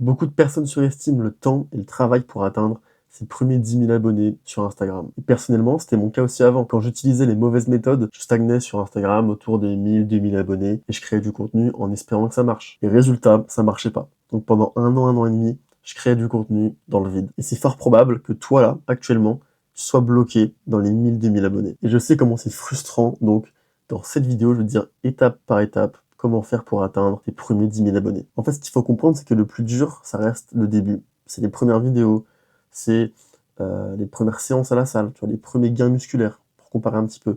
Beaucoup de personnes surestiment le temps et le travail pour atteindre ses premiers 10 000 abonnés sur Instagram. Et personnellement, c'était mon cas aussi avant. Quand j'utilisais les mauvaises méthodes, je stagnais sur Instagram autour des 1000, 2000 abonnés et je créais du contenu en espérant que ça marche. Et résultat, ça marchait pas. Donc pendant un an et demi, je créais du contenu dans le vide. Et c'est fort probable que toi là, actuellement, tu sois bloqué dans les 1000, 2000 abonnés. Et je sais comment c'est frustrant, donc dans cette vidéo, je vais te dire étape par étape comment faire pour atteindre tes premiers 10 000 abonnés. En fait, ce qu'il faut comprendre, c'est que le plus dur, ça reste le début. C'est les premières vidéos, c'est les premières séances à la salle, tu vois, les premiers gains musculaires, pour comparer un petit peu.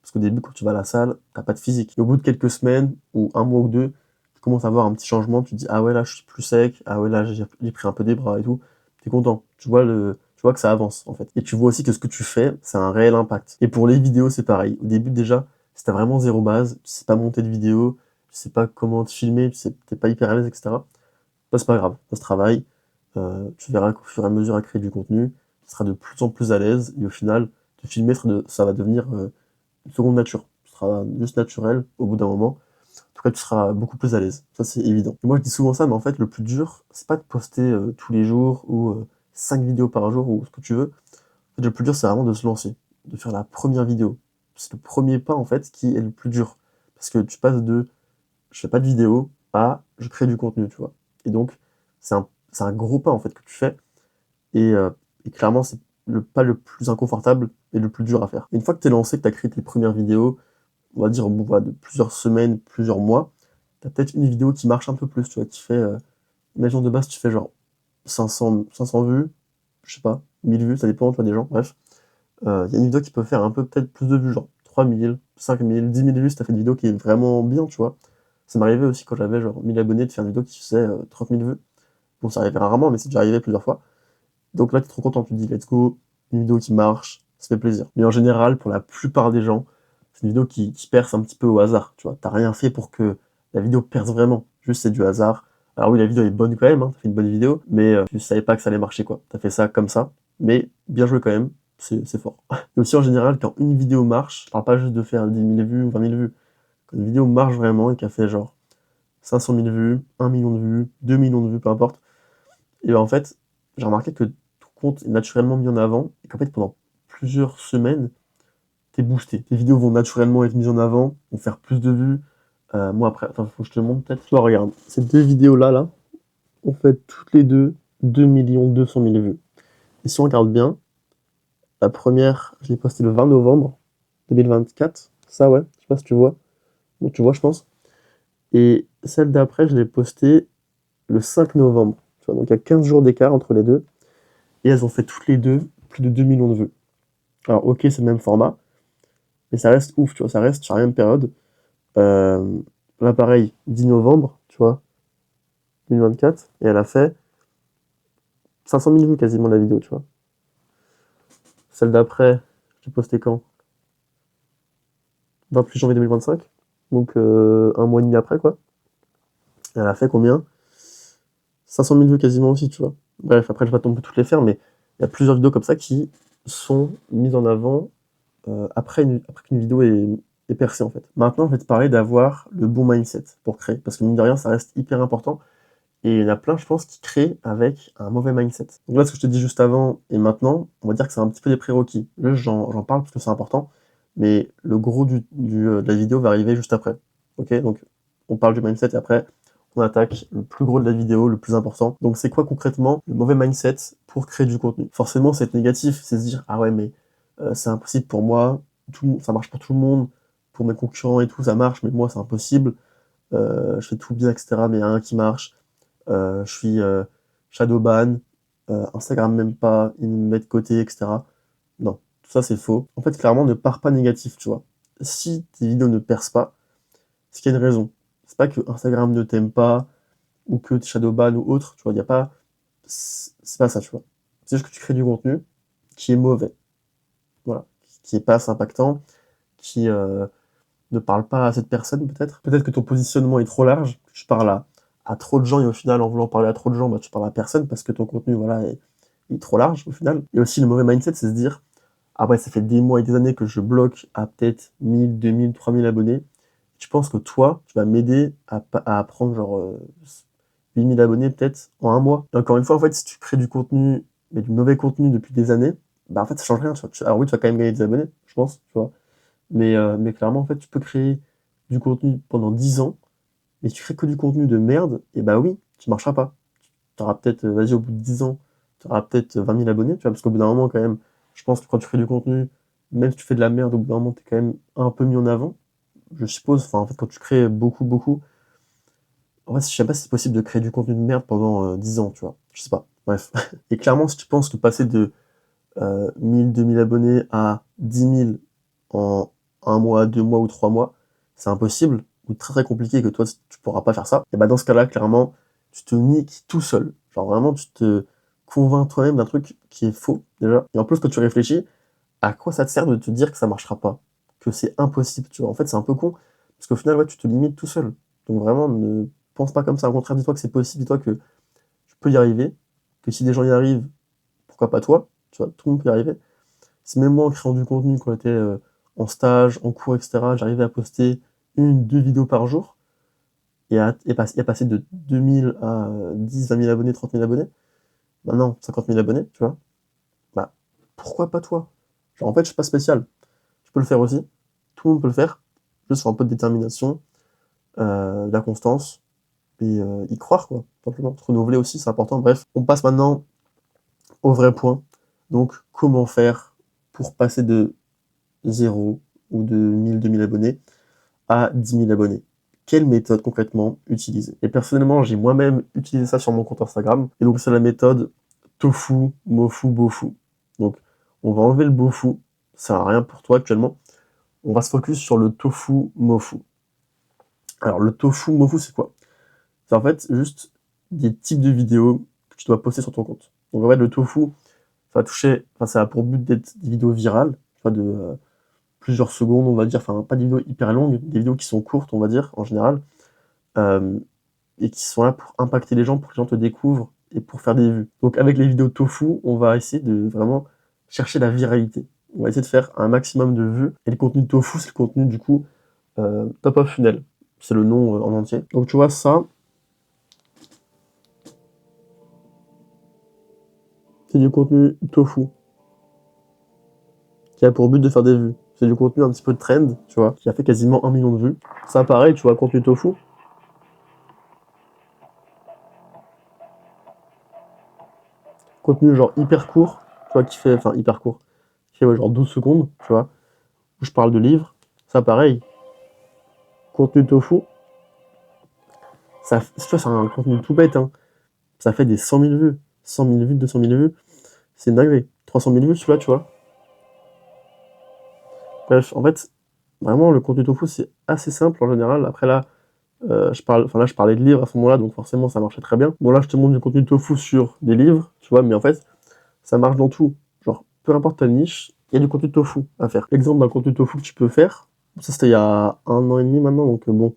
Parce qu'au début, quand tu vas à la salle, t'as pas de physique. Et au bout de quelques semaines, ou un mois ou deux, tu commences à voir un petit changement, tu te dis, ah ouais, là, je suis plus sec, ah ouais, là, j'ai pris un peu des bras et tout. T'es content. Tu vois que ça avance, en fait. Et tu vois aussi que ce que tu fais, ça a un réel impact. Et pour les vidéos, c'est pareil. Au début, déjà, si t'as vraiment zéro base, tu sais pas monter de vidéo, tu sais pas comment te filmer, t'es pas hyper à l'aise, etc. Bah, c'est pas grave, ça se travaille. Tu verras qu'au fur et à mesure à créer du contenu, tu seras de plus en plus à l'aise et au final, te filmer, ça va devenir une seconde nature. Ce sera juste naturel au bout d'un moment. En tout cas, tu seras beaucoup plus à l'aise. Ça, c'est évident. Et moi, je dis souvent ça, mais en fait, le plus dur, c'est pas de poster tous les jours ou 5 vidéos par jour ou ce que tu veux. En fait, le plus dur, c'est vraiment de se lancer, de faire la première vidéo. C'est le premier pas, en fait, qui est le plus dur. Parce que tu passes de je fais pas de vidéo à je crée du contenu, tu vois. Et donc, c'est un gros pas, en fait, que tu fais. Et clairement, c'est le pas le plus inconfortable et le plus dur à faire. Une fois que tu es lancé, que tu as créé tes premières vidéos, on va dire au bout voilà, de plusieurs semaines, plusieurs mois, tu as peut-être une vidéo qui marche un peu plus, tu vois, qui fait, imagine de base, tu fais genre 500 vues, je sais pas, 1000 vues, ça dépend, tu vois, des gens, bref. Il y a une vidéo qui peut faire un peu peut-être plus de vues, genre 3000, 5000, 10 000 vues si t'as fait une vidéo qui est vraiment bien, tu vois. Ça m'arrivait aussi quand j'avais genre 1000 abonnés de faire une vidéo qui faisait 30 000 vues. Bon, ça arrivait rarement, mais c'est déjà arrivé plusieurs fois. Donc là, t'es trop content, tu te dis let's go, une vidéo qui marche, ça fait plaisir. Mais en général, pour la plupart des gens, c'est une vidéo qui perce un petit peu au hasard, tu vois. T'as rien fait pour que la vidéo perce vraiment, juste c'est du hasard. Alors oui, la vidéo est bonne quand même, hein, t'as fait une bonne vidéo, mais tu savais pas que ça allait marcher, quoi. T'as fait ça comme ça, mais bien joué quand même, c'est fort. Et aussi en général, quand une vidéo marche, je parle pas juste de faire 10 000 vues ou 20 000 vues, quand une vidéo marche vraiment et qu'elle fait genre 500 000 vues, 1 million de vues, 2 millions de vues, peu importe, et ben en fait, j'ai remarqué que ton compte est naturellement mis en avant et qu'en fait, pendant plusieurs semaines, t'es boosté. Tes vidéos vont naturellement être mises en avant, vont faire plus de vues. Moi, après, attends, faut que je te montre peut-être. Toi, regarde, ces deux vidéos-là, là, ont fait toutes les deux 2 200 000 vues. Et si on regarde bien, la première, je l'ai postée le 20 novembre 2024. Ça, ouais, je sais pas si tu vois. Bon, tu vois, je pense. Et celle d'après, je l'ai postée le 5 novembre. Tu vois, donc il y a 15 jours d'écart entre les deux. Et elles ont fait toutes les deux plus de 2 millions de vues. Alors, ok, c'est le même format, mais ça reste ouf, tu vois, ça reste sur la même période. Euh, Là, pareil, 10 novembre, tu vois, 2024, et elle a fait 500 000 vues quasiment la vidéo, tu vois. Celle d'après, j'ai posté quand 28 janvier 2025, donc un mois et demi après, quoi. Et elle a fait combien 500 000 vues quasiment aussi, tu vois. Bref, après, je vais pas non plus toutes les faire, mais il y a plusieurs vidéos comme ça qui sont mises en avant après qu'une vidéo est percée, en fait. Maintenant, je vais te parler d'avoir le bon mindset pour créer, parce que mine de rien, ça reste hyper important. Et il y en a plein, je pense, qui créent avec un mauvais mindset. Donc là, ce que je te dis juste avant et maintenant, on va dire que c'est un petit peu des prérequis. Là, j'en parle parce que c'est important, mais le gros de la vidéo va arriver juste après. Ok, donc on parle du mindset et après, on attaque le plus gros de la vidéo, le plus important. Donc c'est quoi concrètement le mauvais mindset pour créer du contenu? Forcément, c'est être négatif, c'est se dire ah ouais, mais c'est impossible pour moi, ça marche pour tout le monde, pour mes concurrents et tout, ça marche, mais moi c'est impossible. Je fais tout bien, etc. Mais il y a un qui marche. Je suis shadowban, Instagram même pas, ils me mettent de côté, etc. Non, tout ça c'est faux. En fait, clairement, ne pars pas négatif, tu vois. Si tes vidéos ne percent pas, c'est qu'il y a une raison. C'est pas que Instagram ne t'aime pas, ou que tu shadowban ou autre, tu vois, y a pas... C'est pas ça, tu vois. C'est juste que tu crées du contenu qui est mauvais, voilà. Qui est pas assez impactant, qui ne parle pas à cette personne, peut-être. Peut-être que ton positionnement est trop large, que tu parles à trop de gens, et au final, en voulant parler à trop de gens, bah, tu parles à personne, parce que ton contenu, voilà, est trop large, au final. Et aussi, le mauvais mindset, c'est se dire, ah ouais, ça fait des mois et des années que je bloque à peut-être 1000, 2000, 3000 abonnés. Tu penses que toi, tu vas m'aider à apprendre, genre, 8000 abonnés peut-être en un mois. Et encore une fois, en fait, si tu crées du contenu, mais du mauvais contenu depuis des années, bah en fait, ça change rien. Alors oui, tu vas quand même gagner des abonnés, je pense, tu vois. Mais clairement, en fait, tu peux créer du contenu pendant 10 ans, mais si tu crées que du contenu de merde, et bah oui, tu marcheras pas. Tu auras peut-être, vas-y, au bout de 10 ans, tu auras peut-être 20 000 abonnés, tu vois, parce qu'au bout d'un moment, quand même, je pense que quand tu crées du contenu, même si tu fais de la merde, au bout d'un moment, t'es quand même un peu mis en avant, je suppose. Enfin, en fait, quand tu crées beaucoup, en fait, je sais pas si c'est possible de créer du contenu de merde pendant 10 ans, tu vois. Je sais pas. Bref. Et clairement, si tu penses que passer de 1000, 2000 abonnés à 10 000 en un mois, 2 mois ou 3 mois, c'est impossible ou très compliqué, que toi tu pourras pas faire ça, et bah dans ce cas-là, clairement, tu te niques tout seul. Genre vraiment, tu te convaincs toi-même d'un truc qui est faux déjà. Et en plus, quand tu réfléchis, à quoi ça te sert de te dire que ça marchera pas, que c'est impossible, tu vois. En fait, c'est un peu con, parce qu'au final, ouais, tu te limites tout seul. Donc vraiment, ne pense pas comme ça. Au contraire, dis-toi que c'est possible, dis-toi que tu peux y arriver, que si des gens y arrivent, pourquoi pas toi, tu vois, tout le monde peut y arriver. Si même moi, en créant du contenu, quand j'étais en stage, en cours, etc., j'arrivais à poster 1, 2 vidéos par jour, et à passer de 2000 à 10, 20 000 abonnés, 30 000 abonnés, maintenant 50 000 abonnés, tu vois, bah pourquoi pas toi? Genre en fait, je suis pas spécial. Je peux le faire aussi. Tout le monde peut le faire. Juste faut un peu de détermination, de la constance, et y croire, quoi, simplement. Se renouveler aussi, c'est important. Bref, on passe maintenant au vrai point. Donc, comment faire pour passer de 0 ou de 1000, 2000 abonnés à 10 000 abonnés? Quelle méthode concrètement utiliser? Et personnellement, j'ai moi-même utilisé ça sur mon compte Instagram. Et donc, c'est la méthode tofu, mofu, bofu. Donc, on va enlever le bofu. Ça sert à rien pour toi actuellement. On va se focus sur le tofu, mofu. Alors, le tofu, mofu, c'est quoi? C'est en fait juste des types de vidéos que tu dois poster sur ton compte. Donc, en fait, le tofu, ça a pour but d'être des vidéos virales, de plusieurs secondes, on va dire, enfin, pas des vidéos hyper longues, des vidéos qui sont courtes, on va dire, en général, euh, et qui sont là pour impacter les gens, pour que les gens te découvrent et pour faire des vues. Donc, avec les vidéos tofu, on va essayer de vraiment chercher la viralité. On va essayer de faire un maximum de vues. Et le contenu tofu, c'est le contenu, du coup, top of funnel. C'est le nom en entier. Donc, tu vois, ça, c'est du contenu tofu, qui a pour but de faire des vues. C'est du contenu un petit peu de trend, tu vois, qui a fait quasiment 1 million de vues. Ça, pareil, tu vois, contenu tofu, contenu genre hyper court, tu vois, enfin hyper court, qui fait ouais, genre 12 secondes, tu vois, où je parle de livres. Ça, pareil, contenu tofu, ça, tu vois, c'est un contenu tout bête, hein. Ça fait des 100 000 vues. 100 000 vues, 200 000 vues, c'est une dinguerie. 300 000 vues, celui-là, tu vois. Bref, en fait, vraiment, le contenu tofu, c'est assez simple en général. Après, là, je parlais de livres à ce moment-là, donc forcément, ça marchait très bien. Bon, là, je te montre du contenu tofu sur des livres, tu vois, mais en fait, ça marche dans tout. Genre, peu importe ta niche, il y a du contenu tofu à faire. Exemple d'un contenu tofu que tu peux faire, ça c'était il y a 1 an et demi maintenant, donc bon,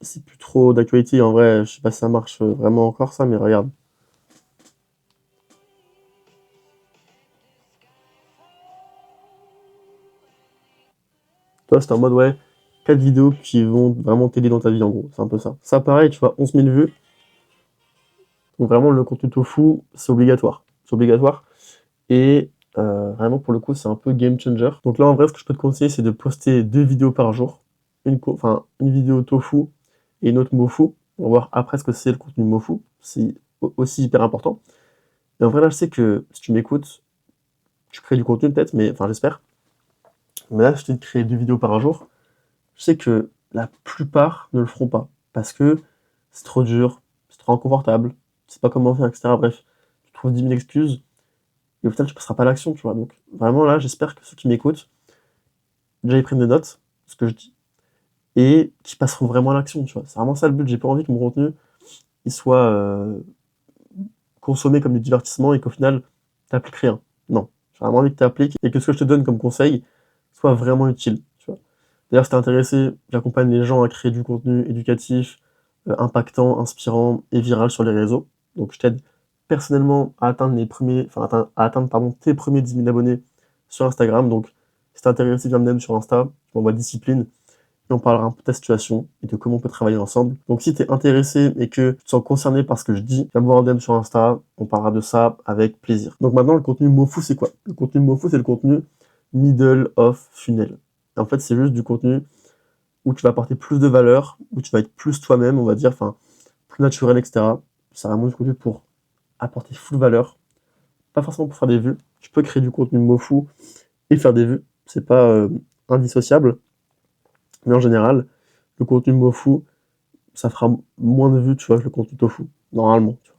c'est plus trop d'actualité en vrai, je sais pas si ça marche vraiment encore ça, mais regarde. Toi, c'est en mode, ouais, 4 vidéos qui vont vraiment t'aider dans ta vie en gros, c'est un peu ça. Ça pareil, tu vois, 11 000 vues, donc vraiment le contenu tofu, c'est obligatoire. C'est obligatoire. Et vraiment pour le coup, c'est un peu game changer. Donc là, en vrai, ce que je peux te conseiller, c'est de poster 2 vidéos par jour. Une vidéo tofu et une autre mofu. On va voir après ce que c'est le contenu mofu. C'est aussi hyper important. Et en vrai, là, je sais que si tu m'écoutes, tu crées du contenu peut-être, mais enfin, j'espère. Mais là, je te dis de créer 2 vidéos par jour. Je sais que la plupart ne le feront pas. Parce que c'est trop dur, c'est trop inconfortable, tu sais pas comment faire, etc. Bref, tu trouves 10 000 excuses. Et au final, tu passeras pas à l'action, tu vois. Donc, vraiment, là, j'espère que ceux qui m'écoutent, déjà, ils prennent des notes, ce que je dis, et qui passeront vraiment à l'action, tu vois. C'est vraiment ça le but. J'ai pas envie que mon contenu, il soit consommé comme du divertissement et qu'au final, t'appliques rien. Non. J'ai vraiment envie que t'appliques et que ce que je te donne comme conseil soit vraiment utile, tu vois. D'ailleurs, si t'es intéressé, j'accompagne les gens à créer du contenu éducatif, impactant, inspirant et viral sur les réseaux. Donc, je t'aide personnellement à atteindre pardon, tes premiers 10 000 abonnés sur Instagram. Donc, si t'es intéressé, viens me DM sur Insta, je m'envoie discipline et on parlera un peu de ta situation et de comment on peut travailler ensemble. Donc si tu es intéressé et que tu te sens concerné par ce que je dis, viens me voir en DM sur Insta, on parlera de ça avec plaisir. Donc maintenant, le contenu MoFu, c'est quoi? Le contenu MoFu, c'est le contenu middle of funnel. Et en fait, c'est juste du contenu où tu vas apporter plus de valeur, où tu vas être plus toi-même, on va dire, enfin, plus naturel, etc. C'est vraiment du contenu pour apporter full valeur, pas forcément pour faire des vues. Tu peux créer du contenu MoFu et faire des vues, c'est pas indissociable, mais en général, le contenu MoFu, ça fera moins de vues, tu vois, que le contenu tofu, normalement. Tu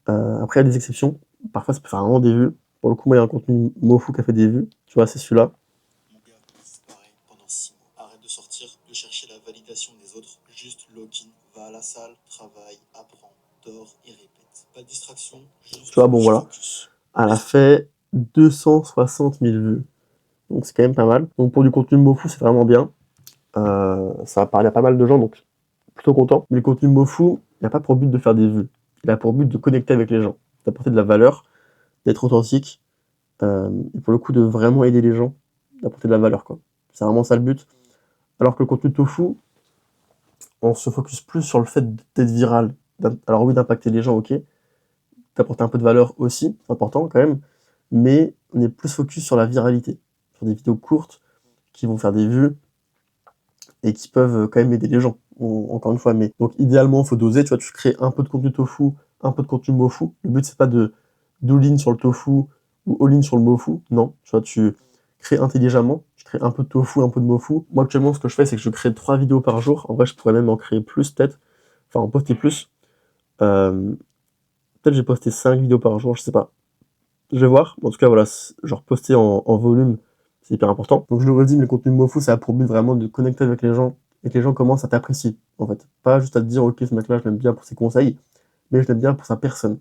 vois. Après, il y a des exceptions. Parfois, ça peut faire vraiment des vues. Pour le coup, moi, il y a un contenu MoFu qui a fait des vues. Tu vois, c'est celui-là. Mon gars, c'est pareil pendant 6 mois. Arrête de sortir, de chercher la validation des autres. Juste login, va à la salle, travaille, apprends, dors et répète. Pas de distraction, juste Tu vois, bon, voilà. focus. Elle a fait 260 000 vues. Donc, c'est quand même pas mal. Donc, pour du contenu MoFu, c'est vraiment bien. Ça va parler à pas mal de gens, donc plutôt content. Mais le contenu MoFu, il n'a pas pour but de faire des vues. Il a pour but de connecter avec les gens, d'apporter de la valeur, d'être authentique, et pour le coup, de vraiment aider les gens, d'apporter de la valeur, quoi. C'est vraiment ça le but. Alors que le contenu tofu, on se focus plus sur le fait d'être viral. Alors oui, d'impacter les gens, ok, d'apporter un peu de valeur aussi, c'est important quand même, mais on est plus focus sur la viralité, sur des vidéos courtes qui vont faire des vues et qui peuvent quand même aider les gens, encore une fois. Mais donc idéalement, il faut doser, tu vois, tu crées un peu de contenu tofu, un peu de contenu mofu. Le but, c'est pas de all-in sur le tofu ou all-in sur le mofu, non, tu vois, tu crées intelligemment, tu crées un peu de tofu, un peu de mofu. Moi, actuellement, ce que je fais, c'est que je crée 3 vidéos par jour. En vrai, je pourrais même en créer plus, peut-être, enfin, en poster plus. Euh, Peut-être j'ai posté 5 vidéos par jour, je sais pas. Je vais voir. En tout cas, voilà, genre poster en volume, c'est hyper important. Donc je le redis, mais le contenu MoFu, ça a pour but vraiment de connecter avec les gens et que les gens commencent à t'apprécier, en fait. Pas juste à te dire, ok, ce mec-là, je l'aime bien pour ses conseils, mais je l'aime bien pour sa personne.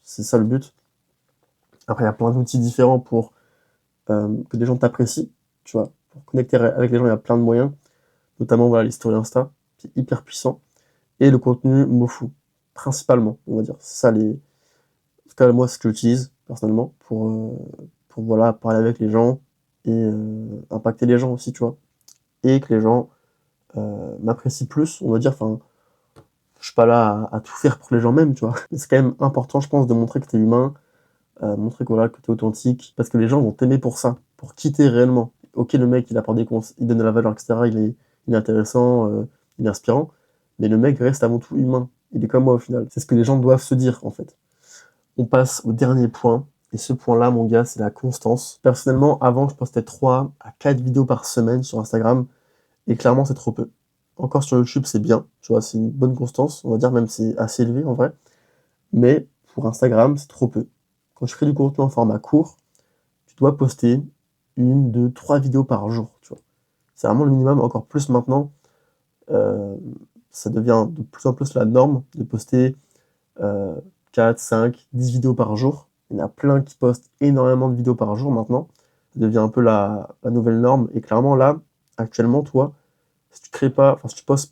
C'est ça le but. Après, il y a plein d'outils différents pour que les gens t'apprécient, tu vois. Pour connecter avec les gens, il y a plein de moyens, notamment voilà, les stories Insta, c'est hyper puissant, et le contenu MoFu, principalement, on va dire. C'est ça les. En tout cas, moi, c'est ce que j'utilise personnellement pour voilà, parler avec les gens et impacter les gens aussi, tu vois. Et que les gens m'apprécient plus, on va dire. Enfin, je suis pas là à tout faire pour les gens même, tu vois. Mais c'est quand même important, je pense, de montrer que t'es humain, montrer que, voilà, que t'es authentique, parce que les gens vont t'aimer pour ça, pour quitter réellement. Ok, le mec, il apporte des conseils, il donne de la valeur, etc. Il est intéressant, il est inspirant, mais le mec reste avant tout humain. Il est comme moi au final. C'est ce que les gens doivent se dire, en fait. On passe au dernier point. Et ce point-là, mon gars, c'est la constance. Personnellement, avant, je postais 3 à 4 vidéos par semaine sur Instagram. Et clairement, c'est trop peu. Encore sur YouTube, c'est bien. Tu vois, c'est une bonne constance. On va dire même c'est assez élevé en vrai. Mais pour Instagram, c'est trop peu. Quand tu crées du contenu en format court, tu dois poster 1, 2, 3 vidéos par jour. Tu vois. C'est vraiment le minimum. Encore plus maintenant, euh, ça devient de plus en plus la norme de poster euh, 4, 5, 10 vidéos par jour. Il y en a plein qui postent énormément de vidéos par jour maintenant. Ça devient un peu la nouvelle norme. Et clairement, là, actuellement, toi, si tu crées pas, enfin, si tu postes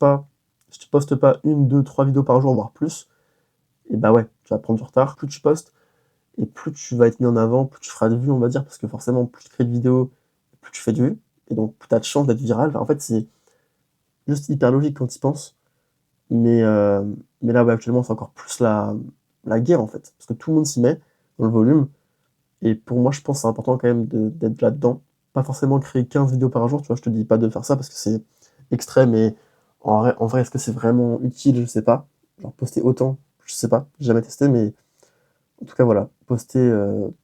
pas 1, 2, 3 vidéos par jour, voire plus, et bah ouais, tu vas prendre du retard. Plus tu postes, et plus tu vas être mis en avant, plus tu feras de vues, on va dire, parce que forcément, plus tu crées de vidéos, plus tu fais de vues, et donc plus tu as de chance d'être viral. Enfin, en fait, c'est juste hyper logique quand tu y penses. Mais, euh, mais là, ouais, actuellement, c'est encore plus la guerre, en fait. Parce que tout le monde s'y met dans le volume. Et pour moi, je pense que c'est important quand même d'être là-dedans. Pas forcément créer 15 vidéos par jour, tu vois, je te dis pas de faire ça parce que c'est extrême. Et en vrai, est-ce que c'est vraiment utile? Je sais pas. Genre, poster autant, je sais pas. J'ai jamais testé, mais en tout cas, voilà. Poster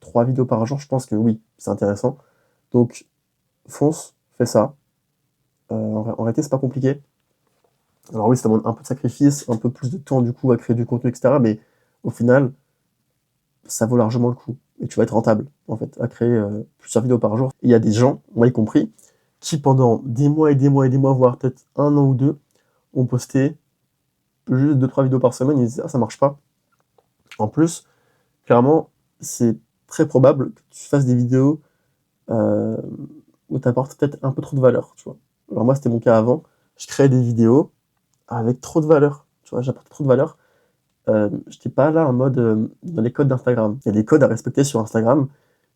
3 vidéos par jour, je pense que oui, c'est intéressant. Donc, fonce, fais ça. En réalité, c'est pas compliqué. Alors oui, ça demande un peu de sacrifice, un peu plus de temps du coup à créer du contenu, etc. Mais au final, ça vaut largement le coup. Et tu vas être rentable, en fait, à créer plusieurs vidéos par jour. Il y a des gens, moi y compris, qui pendant des mois et des mois et des mois, voire peut-être 1 an ou 2, ont posté juste 2, 3 vidéos par semaine. Ils disaient, ah, ça marche pas. En plus, clairement, c'est très probable que tu fasses des vidéos euh, où tu apportes peut-être un peu trop de valeur, tu vois. Alors moi, c'était mon cas avant. Je créais des vidéos avec trop de valeur. Tu vois, j'apportais trop de valeur. J'étais pas là en mode dans les codes d'Instagram. Il y a des codes à respecter sur Instagram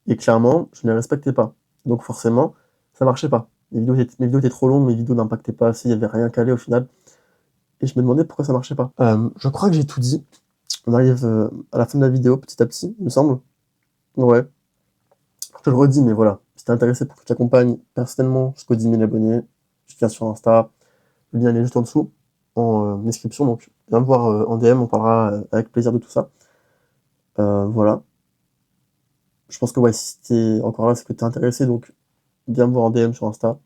et clairement, je ne les respectais pas. Donc forcément, ça marchait pas. mes vidéos étaient trop longues, mes vidéos n'impactaient pas assez, il y avait rien calé au final. Et je me demandais pourquoi ça marchait pas. Je crois que j'ai tout dit. On arrive à la fin de la vidéo, petit à petit, il me semble. Ouais. Je te le redis, mais voilà. Si t'es intéressé pour que je t'accompagne personnellement jusqu'aux 10 000 abonnés, je viens sur Insta. Le lien est juste en dessous, en description. Donc, viens me voir en DM, on parlera avec plaisir de tout ça. Voilà. Je pense que ouais, si t'es encore là, c'est que t'es intéressé, donc viens me voir en DM sur Insta.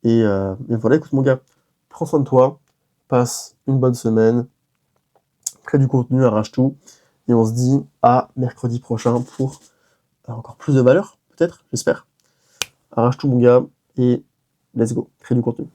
Et voilà, écoute mon gars, prends soin de toi, passe une bonne semaine, crée du contenu, arrache tout, et on se dit à mercredi prochain pour encore plus de valeur, peut-être, j'espère. Arrache tout mon gars, et let's go, crée du contenu.